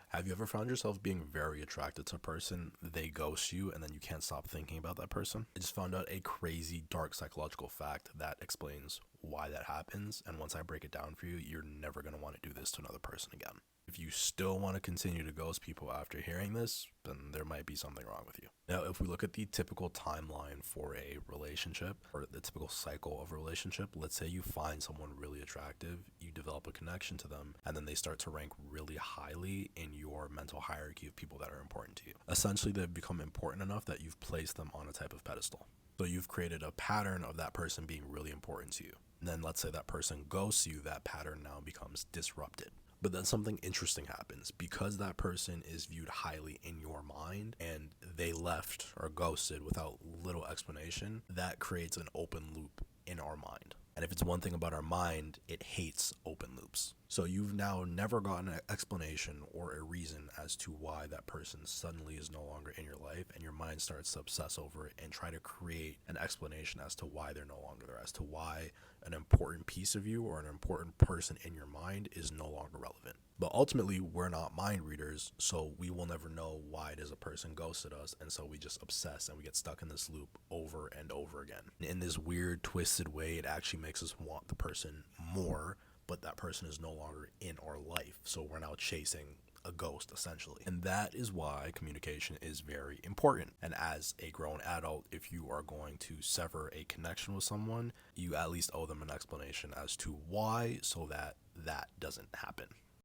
Have you ever found yourself being very attracted to a person, they ghost you, and then you can't stop thinking about that person? I just found out a crazy, dark psychological fact that explains why that happens, and once I break it down for you, you're never going to want to do this to another person again. If you still want to continue to ghost people after hearing this, then there might be something wrong with you. Now, if we look at the typical timeline for a relationship, or the typical cycle of a relationship, let's say you find someone really attractive, you develop a connection to them, and then they start to rank really highly in your mental hierarchy of people that are important to you. Essentially, they've become important enough that you've placed them on a type of pedestal. So you've created a pattern of that person being really important to you. And then let's say that person ghosts you, that pattern now becomes disrupted. But then something interesting happens because that person is viewed highly in your mind and they left or ghosted without little explanation. That creates an open loop in our mind. And if it's one thing about our mind, it hates open loops. So you've now never gotten an explanation or a reason as to why that person suddenly is no longer in your life, and your mind starts to obsess over it and try to create an explanation as to why they're no longer there, as to why an important piece of you or an important person in your mind is no longer relevant. But ultimately, we're not mind readers, so we will never know why does a person ghosted us, and so we just obsess and we get stuck in this loop over and over again. In this weird, twisted way, it actually makes us want the person more, but that person is no longer in our life, so we're now chasing a ghost essentially. And that is why communication is very important. And as a grown adult, if you are going to sever a connection with someone, you at least owe them an explanation as to why, so that that doesn't happen.